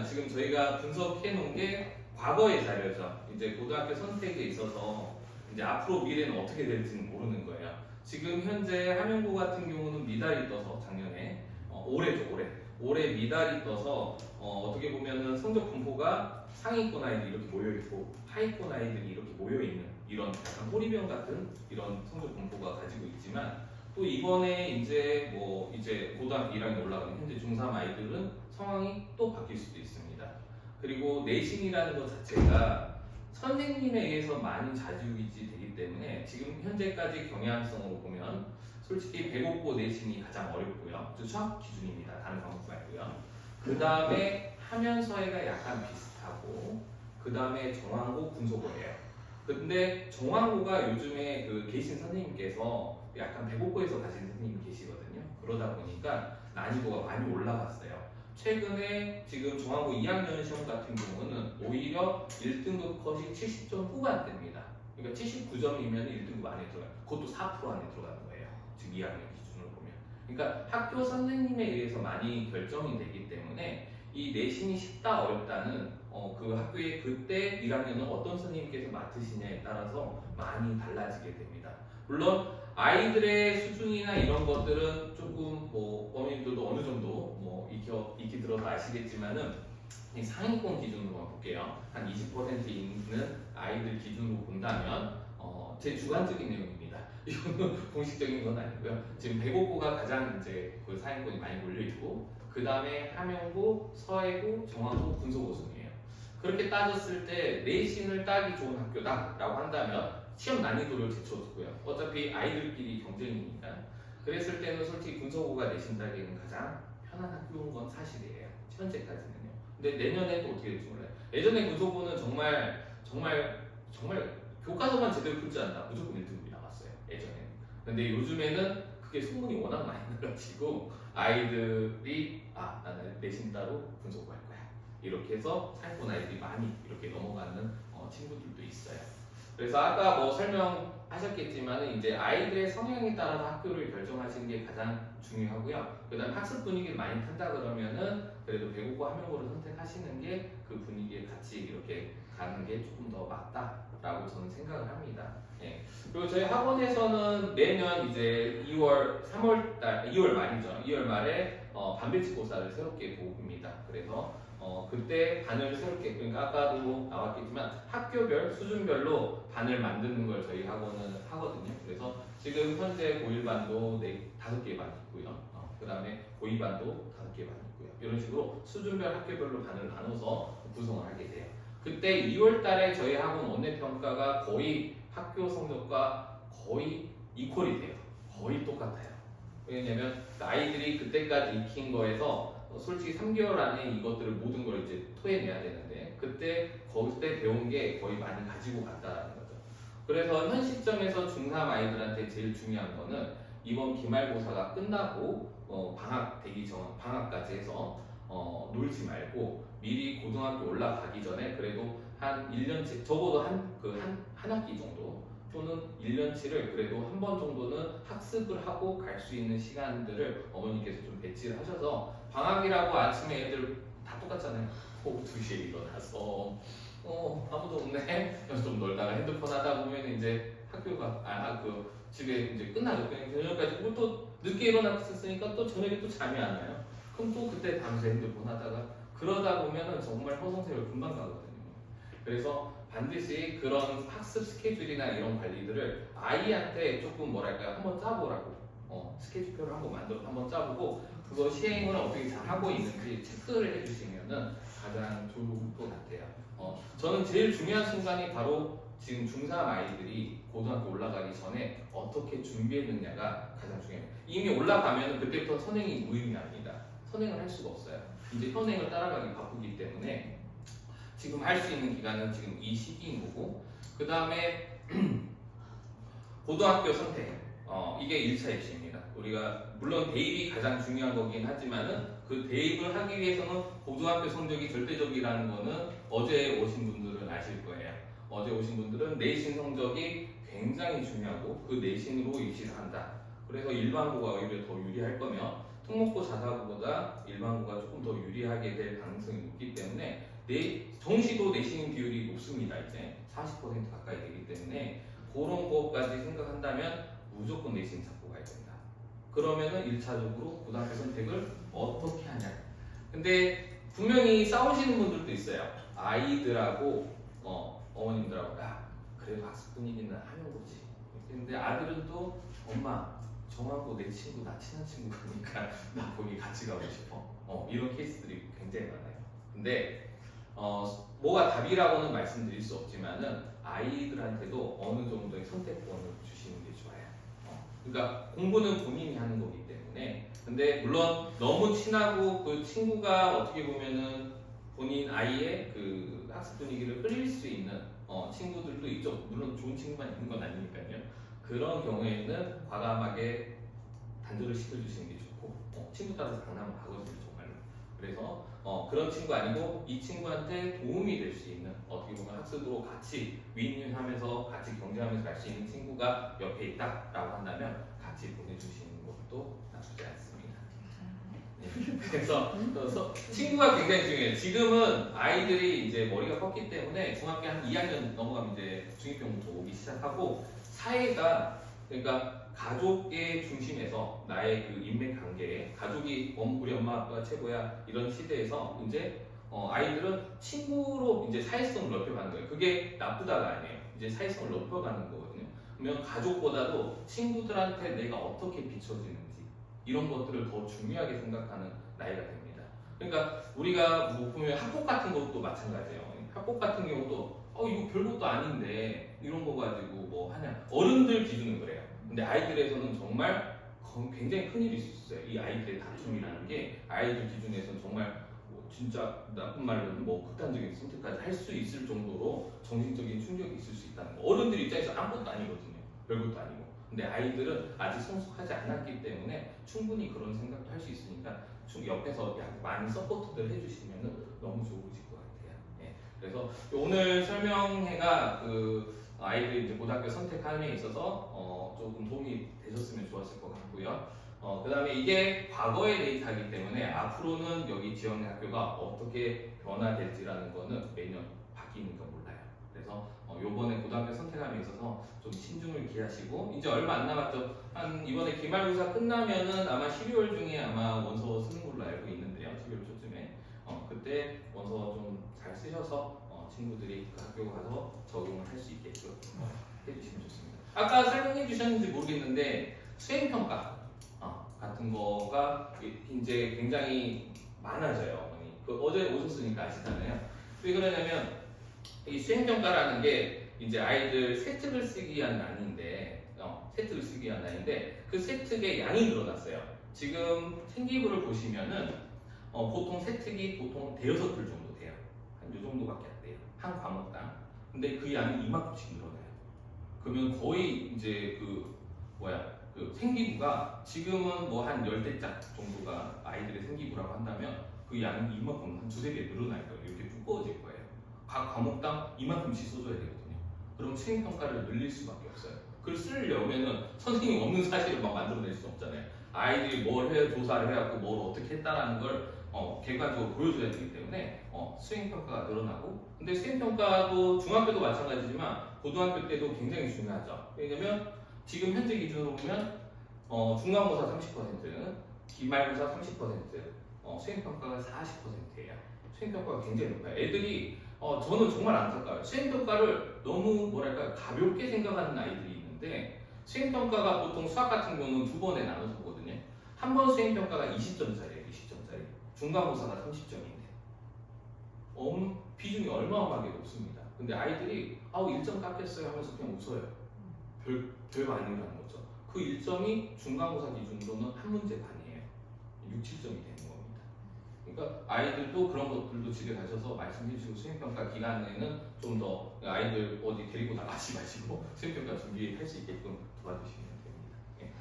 지금 저희가 분석해 놓은 게 과거의 자료죠. 이제 고등학교 선택에 있어서 이제 앞으로 미래는 어떻게 될지는 모르는 거예요. 지금 현재 함영고 같은 경우는 미달이 떠서 작년에 올해죠, 올해 미달이 떠서 어떻게 보면은 성적 분포가 상위권 아이들이 이렇게 모여 있고 하위권 아이들이 이렇게 모여 있는 이런 약간 호리병 같은 이런 성적 분포가 가지고 있지만 또 이번에 이제 이제 고등학교 1학년 올라가는 현재 중3 아이들은 상황이 또 바뀔 수도 있습니다. 그리고 내신이라는 것 자체가 선생님에 의해서 많이 좌지우지 되기 때문에 지금 현재까지 경향성으로 보면 솔직히 배곡고 내신이 가장 어렵고요. 수학 기준입니다. 다른 과목 말고요. 그 다음에 하면서해가 약간 비슷하고 그 다음에 정황고 군소고예요. 근데 정황고가 요즘에 그 계신 선생님께서 약간 배곡고에서 가신 선생님이 계시거든요. 그러다 보니까 난이도가 많이 올라갔어요. 최근에 지금 정황고 2학년 시험 같은 경우는 오히려 1등급 컷이 70점 후반대입니다. 그러니까 79점이면 1등급 안에 들어가요. 그것도 4% 안에 들어가는 거예요. 지금 2학년 기준으로 보면. 그러니까 학교 선생님에 의해서 많이 결정이 되기 때문에 이 내신이 쉽다 어렵다는 그 학교의 그때 1학년은 어떤 선생님께서 맡으시냐에 따라서 많이 달라지게 됩니다. 물론 아이들의 수준이나 이런 것들은 조금 어머님들도 어느 정도 익히 들어서 아시겠지만은 이 상위권 기준으로만 볼게요. 한 20% 있는 아이들 기준으로 본다면 제 주관적인 내용입니다. 이거는 공식적인 건 아니고요. 지금 배곡고가 가장 이제 그 상위권이 많이 몰려 있고 그 다음에 함영고, 서해고, 정황고, 군소고 순이에요. 그렇게 따졌을 때 내신을 따기 좋은 학교다라고 한다면 시험 난이도를 제쳐두고요. 어차피 아이들끼리 경쟁이니까. 그랬을 때는 솔직히 군소고가 내신 따기에는 가장 편한 학교인 건 사실이에요. 현재까지는요. 근데 내년에 또 어떻게 될지 몰라요. 예전에 군소고는 정말 교과서만 제대로 풀지 않나 무조건 1등급이 나왔어요. 예전에는. 근데 요즘에는 그게 소문이 워낙 많이 나가지고 아이들이 나는 내신 따로 군소고 할 거야. 이렇게 해서 상위권 아이들이 많이 이렇게 넘어가는 친구들도 있어요. 그래서 아까 설명하셨겠지만 이제 아이들의 성향에 따라서 학교를 결정하시는 게 가장 중요하고요. 그다음 학습 분위기를 많이 탄다 그러면은 그래도 배국고 함영고를 선택하시는 게 그 분위기에 같이 이렇게 가는 게 조금 더 맞다라고 저는 생각을 합니다. 예. 그리고 저희 학원에서는 매년 이제 2월 말이죠. 2월 말에 반배치고사를 새롭게 봅니다. 그래서 그때 반을 새롭게, 그러니까 아까도 나왔겠지만 학교별, 수준별로 반을 만드는 걸 저희 학원은 하거든요. 그래서 지금 현재 고1반도 5개 반 있고요. 그 다음에 고2반도 5개 반 있고요. 이런 식으로 수준별 학교별로 반을 나눠서 구성을 하게 돼요. 그때 2월 달에 저희 학원 원내평가가 거의 학교 성적과 거의 이퀄이 돼요. 거의 똑같아요. 왜냐면 아이들이 그때까지 익힌 거에서 솔직히 3개월 안에 이것들을 모든 걸 이제 토해내야 되는데 그때 배운 게 거의 많이 가지고 갔다라는 거죠. 그래서 현 시점에서 중3 아이들한테 제일 중요한 거는 이번 기말고사가 끝나고 방학 되기 전 방학까지 해서 놀지 말고 미리 고등학교 올라가기 전에 그래도 한 1년치 적어도 한 학기 정도 또는 1년치를 그래도 한 번 정도는 학습을 하고 갈 수 있는 시간들을 어머니께서 좀 배치를 하셔서 방학이라고 아침에 애들 다 똑같잖아요. 오후 2시에 일어나서 아무도 없네. 그래서 좀 놀다가 핸드폰 하다 보면 이제 학교가 집에 이제 끝나죠. 그냥 저녁까지 또 늦게 일어났으니까 또 저녁에 또 잠이 안 와요. 그럼 또 그때 밤새 핸드폰 하다가 그러다 보면은 정말 허송세월 금방 가거든요. 그래서 반드시 그런 학습 스케줄이나 이런 관리들을 아이한테 조금 한번 짜보라고 스케줄표를 한번 짜보고 그거 시행을 어떻게 잘 하고 있는지 체크를 해주시면은 가장 좋을 것 같아요. 저는 제일 중요한 순간이 바로 지금 중3 아이들이 고등학교 올라가기 전에 어떻게 준비했느냐가 가장 중요해요. 이미 올라가면 그때부터 선행이 무의미 아닙니다. 선행을 할 수가 없어요. 이제 현행을 따라가기 바쁘기 때문에 지금 할 수 있는 기간은 지금 이 시기인 거고 그 다음에 고등학교 선택 이게 1차 입시입니다. 우리가 물론 대입이 가장 중요한 거긴 하지만은 그 대입을 하기 위해서는 고등학교 성적이 절대적이라는 거는 어제 오신 분들은 아실 거예요. 어제 오신 분들은 내신 성적이 굉장히 중요하고 그 내신으로 입시를 한다. 그래서 일반고가 오히려 더 유리할 거며 특목고 자사고보다 일반고가 조금 더 유리하게 될 가능성이 높기 때문에 정시도 내신 비율이 높습니다. 이제 40% 가까이 되기 때문에 그런 것까지 생각한다면 무조건 내신 잡고 가야 된다. 그러면은 1차적으로 고등학교 선택을 어떻게 하냐. 근데 분명히 싸우시는 분들도 있어요. 아이들하고 어머님들하고 야 그래도 학습 분위기는 하는 거지. 근데 아들은 또 엄마 정하고 내 친구 나 친한 친구니까 나 거기 같이 가고 싶어. 이런 케이스들이 굉장히 많아요. 근데 뭐가 답이라고는 말씀드릴 수 없지만은 아이들한테도 어느 정도의 선택권을 주시는 게 좋아요. 그러니까 공부는 본인이 하는 거기 때문에. 근데 물론 너무 친하고 그 친구가 어떻게 보면은 본인 아이의 그 학습 분위기를 끌릴 수 있는 친구들도 있죠. 물론 좋은 친구만 있는 건 아니니까요. 그런 경우에는 과감하게 단절을 시켜주시는 게 좋고 친구 따라서 장난을 하거든요 정말로. 그래서 그런 친구 아니고 이 친구한테 도움이 될 수 있는 어떻게 보면 학습으로 같이 윈윈하면서 같이 경쟁하면서 갈 수 있는 친구가 옆에 있다라고 한다면 같이 보내주시는 것도 나쁘지 않습니다. 네. 그래서 친구가 굉장히 중요해요. 지금은 아이들이 이제 머리가 컸기 때문에 중학교 한 2학년 넘어가면 이제 중2병부터 오기 시작하고 사회가 그러니까 가족의 중심에서 나의 그 인맥 관계에 가족이 우리 엄마 아빠가 최고야 이런 시대에서 이제 아이들은 친구로 이제 사회성을 넓혀가는 거예요. 그게 나쁘다가 아니에요. 이제 사회성을 넓혀가는 거거든요. 그러면 가족보다도 친구들한테 내가 어떻게 비춰지는지 이런 것들을 더 중요하게 생각하는 나이가 됩니다. 그러니까 우리가 뭐 보면 학폭 같은 것도 마찬가지예요. 학폭 같은 경우도 이거 별것도 아닌데 이런 거 가지고 뭐 하냐. 어른들 기준은 그래요. 근데 아이들에서는 정말 굉장히 큰일이 있어요. 이 아이들의 다툼이라는 게 아이들 기준에서는 정말 뭐 진짜 나쁜 말로는 뭐 극단적인 선택까지 할 수 있을 정도로 정신적인 충격이 있을 수 있다는 거. 어른들 입장에서 아무것도 아니거든요. 별것도 아니고. 근데 아이들은 아직 성숙하지 않았기 때문에 충분히 그런 생각도 할 수 있으니까 옆에서 많이 서포트를 해주시면 너무 좋으실 것 같아요. 예. 그래서 오늘 설명회가 그 아이들 이제 고등학교 선택하는 데 있어서 조금 도움이 되셨으면 좋았을 것 같고요. 그 다음에 이게 과거의 데이터이기 때문에 앞으로는 여기 지원의 학교가 어떻게 변화될지라는 거는 매년 바뀌니까 몰라요. 그래서 요번에 고등학교 선택함에 있어서 좀 신중을 기하시고 이제 얼마 안 남았죠. 한 이번에 기말고사 끝나면은 아마 12월 중에 아마 원서 쓰는 걸로 알고 있는데요. 12월 초쯤에 그때 원서 좀 잘 쓰셔서 친구들이 그 학교 가서 적용을 할 수 있게끔 해주시면 좋습니다. 아까 설명해 주셨는지 모르겠는데 수행평가 같은 거가 이제 굉장히 많아져요. 어제 오셨으니까 아시잖아요. 왜 그러냐면 이 수행평가라는 게 이제 아이들 세특을 쓰기 위한 난인데 세특을 쓰기 위한 난인데 그 세특의 양이 늘어났어요. 지금 생기부를 보시면은 보통 세특이 보통 대여섯 줄 정도 돼요. 한 요 정도밖에 안 돼요. 한 과목당. 근데 그 양이 이만큼씩 늘어나요. 그러면 거의 이제 그 생기부가 지금은 뭐 한 10대짝 정도가 아이들의 생기부라고 한다면 그 양이 이만큼 한 두세 배 늘어날 거예요. 이렇게 두꺼워질 거예요. 각 과목당 이만큼씩 써줘야 되거든요. 그럼 수행평가를 늘릴 수밖에 없어요. 그걸 쓰려면은 선생님이 없는 사실을 막 만들어낼 수 없잖아요. 아이들이 뭘 조사를 해갖고 뭘 어떻게 했다라는 걸 객관적으로 보여줘야 되기 때문에 수행평가가 늘어나고 근데 수행평가도 중학교도 마찬가지지만 고등학교 때도 굉장히 중요하죠. 왜냐면 지금 현재 기준으로 보면 중간고사 30%는 기말고사 30% 수행평가가 40%예요. 수행평가가 굉장히 높아요. 애들이 저는 정말 안타까워요. 수행평가를 너무 뭐랄까 가볍게 생각하는 아이들이 있는데 수행평가가 보통 수학 같은 경우는 두 번에 나눠서 보거든요. 한 번 수행평가가 20점짜리예요. 20점짜리. 중간고사가 30점인데 비중이 어마어마하게 높습니다. 근데 아이들이 1점 깎였어요 하면서 그냥 웃어요. 별거 아니라는 거죠. 그 1점이 중간고사 기준으로는 한 문제 반이에요. 6, 7점이 되는 겁니다. 그러니까 아이들도 그런 것들도 집에 가셔서 말씀해 주시고 수행평가 기간에는 좀 더 아이들 어디 데리고 나가지 마시고 수행평가 준비할 수 있게끔 도와주시면 됩니다. 예.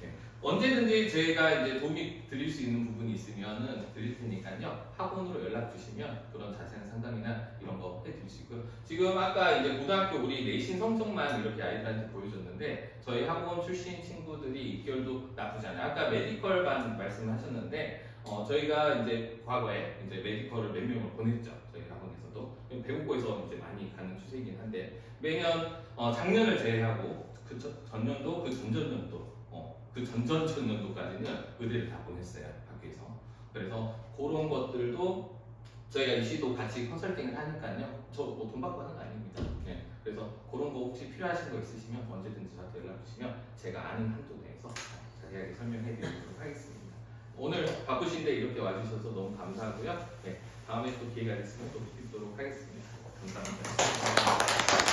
예. 언제든지 제가 이제 도움이 드릴 수 있는 부분이 있으면은 드릴 테니까요. 학원으로 연락 주시면 그런 자세한 상담이나 이런 거 해드릴 수 있고요. 지금 아까 이제 고등학교 우리 내신 성적만 이렇게 아이들한테 보여줬는데 저희 학원 출신 친구들이 6개월도 나쁘지 않아요. 아까 메디컬 반 말씀하셨는데 저희가 이제 과거에 이제 메디컬을 몇 명을 보냈죠. 저희 학원에서도 배국고에서 이제 많이 가는 추세이긴 한데 매년 작년을 제외하고 그 전년도 그 전전년도 그 전전전년도까지는 의대를 다 보냈어요 학교에서. 그래서 그런 것들도 저희가 이시도 같이 컨설팅을 하니까요. 저 뭐 돈 받고 하는 거 아닙니다. 네. 그래서 그런 거 혹시 필요하신 거 있으시면 언제든지 저한테 연락 주시면 제가 아는 한도 내에서 자세하게 설명해 드리도록 하겠습니다. 오늘 바쁘신데 이렇게 와주셔서 너무 감사하고요. 네. 다음에 또 기회가 있으면 또 뵙도록 하겠습니다. 감사합니다.